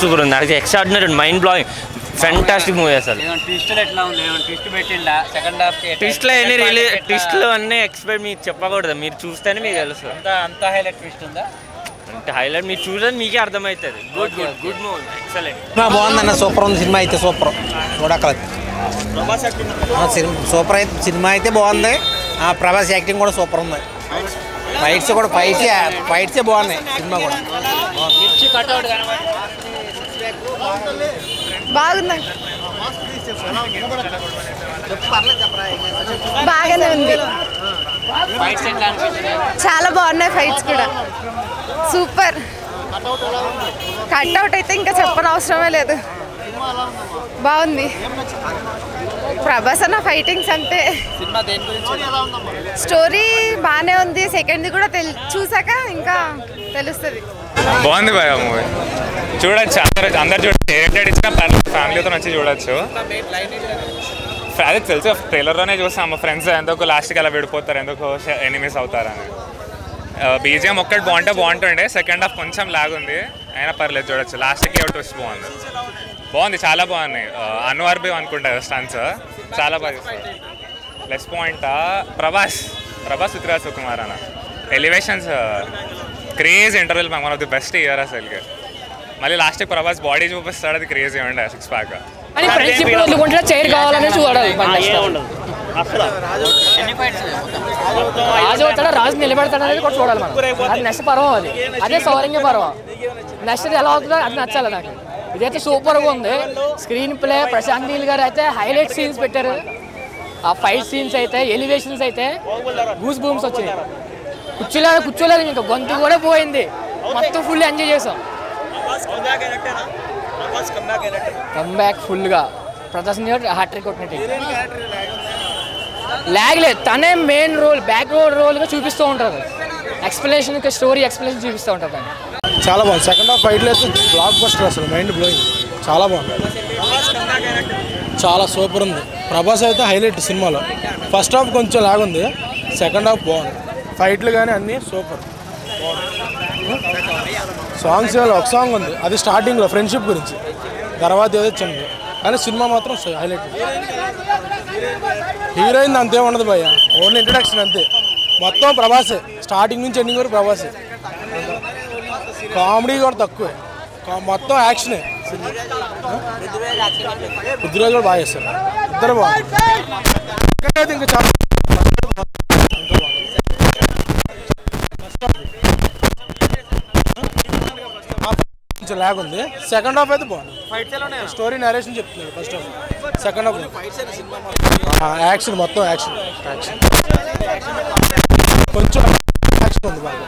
Super ఉంది. అది extraordinary, mind blowing, fantastic movie అసలు. ట్విస్ట్లో అన్ని ట్విస్ట్లు అన్నీ ఎక్స్పెక్ట్ మీకు చెప్పకూడదు, మీరు చూస్తేనే మీకు తెలుసు. అంత హైలైట్ ట్విస్ట్ ఉందా అంటే హైలైట్ మీరు చూడండి మీకే అర్థమవుతుంది. Good good good movie, excellent. బాగుందన్న, సూపర్ ఉంది సినిమా అయితే, సూపర్ చూడక్కలేదు. సూపర్ అయితే సినిమా అయితే బాగుంది. ప్రభాస్ యాక్టింగ్ కూడా సూపర్ ఉంది. ఫైట్స్ కూడా ఫైట్సే బాగున్నాయి. సినిమా కూడా బాగుంది, బాగానే ఉంది. చాలా బాగున్నాయి ఫైట్స్ కూడా, సూపర్. కట్అవుట్ అయితే ఇంకా చెప్పనవసరమే లేదు, బాగుంది. ప్రభాస్ అన్న ఫైటింగ్స్ అంటే స్టోరీ బాగానే ఉంది. సెకండ్ది కూడా చూసాక ఇంకా తెలుస్తుంది. బాగుంది భయ మూవీ, చూడొచ్చు అందరు చూడొచ్చు. రేటెడ్ ఇచ్చిన పర్లేదు, ఫ్యామిలీతో వచ్చి చూడొచ్చు. అదే తెలుసు, ట్రైలర్లోనే చూస్తాం మా ఫ్రెండ్స్ ఎందుకు లాస్ట్కి అలా విడిపోతారు, ఎందుకు ఎనిమీస్ అవుతారని. బీజిఎం ఒక్కటి బాగుంటుండే, సెకండ్ హాఫ్ కొంచెం లాగ్ ఉంది, అయినా పర్లేదు చూడొచ్చు. లాస్ట్కి ట్విస్ట్ బాగుంది, చాలా బాగున్నాయి. అన్వర్ బి అనుకుంటారు స్టన్స్, చాలా బాగా. ప్లస్ పాయింట్ ప్రభాస్ పృథ్వీరాజ్ సుకుమార్ అన్న elevations, craze interval, one of the best year అసలుకి. మళ్ళీ లాస్ట్కి ప్రభాస్ బాడీ చూపిస్తాడు, అది క్రేజీ ఉండే, 6 ప్యాక్. చైర్ కావాలని చూడాలి. రాజు అవుతాడా, రాజు నిలబెడతాడు అనేది కూడా చూడాలి మనం. అది నెక్స్ట్ పర్వం, అదే సౌరంగ పర్వం. నెక్స్ట్ ఎలా అవుతుందో అది నచ్చాలి నాకు. ఇదైతే సూపర్గా ఉంది. స్క్రీన్ ప్లే, ప్రశాంత్ నీల్ గారు అయితే హైలైట్ సీన్స్ పెట్టారు. ఆ ఫైట్ సీన్స్ అయితే, ఎలివేషన్స్ అయితే గూస్ బూమ్స్ వచ్చాయి. కూర్చోలేదు ఇంకా, గొంతు కూడా పోయింది. మొత్తం ఫుల్ ఎంజాయ్ చేసాం. కమ్బ్యాక్ ఫుల్గా ప్రదర్శన హ్యాట్రిక్ కొట్టినట్టు. లాగ్ లేదు, తనే మెయిన్ రోల్, బ్యాక్ రోల్గా చూపిస్తూ ఉంటారు. ఎక్స్ప్లెనేషన్, స్టోరీ ఎక్స్ప్లెనేషన్ చూపిస్తూ ఉంటారు. చాలా బాగుంది. సెకండ్ హాఫ్ ఫైట్ లేదు, బ్లాక్ బస్టర్ అసలు, మైండ్ బ్లోయింగ్, చాలా బాగుంది, చాలా సూపర్ ఉంది. ప్రభాస్ అయితే హైలైట్ సినిమాలో. ఫస్ట్ హాఫ్ కొంచెం లాగుంది, సెకండ్ హాఫ్ బాగుంది. ఫైట్లు కానీ అన్నీ సూపర్. సాంగ్స్ ఒక సాంగ్ ఉంది, అది స్టార్టింగ్లో ఫ్రెండ్షిప్ గురించి, తర్వాత ఏదో చిన్నది, కానీ సినిమా మాత్రం హైలైట్. హీరోయిన్ అంతే ఉండదు భయ్య, ఓన్లీ ఇంట్రడక్షన్ అంతే. మొత్తం ప్రభాసే, స్టార్టింగ్ నుంచి ఎండింగ్ వరకు ప్రభాసే. కామెడీ కూడా తక్కువే, మొత్తం యాక్షనే. పృథ్వీరాజ్ కూడా బాగా చేస్తారు, ఇద్దరు బాగుంది. ఇంకా చాలా కొంచెం లాగ్ ఉంది. సెకండ్ హాఫ్ అయితే బాగుంది. స్టోరీ నరేషన్ చెప్తున్నాడు first half, second half action, మొత్తం యాక్షన్ కొంచెం యాక్షన్ ఉంది బాగా.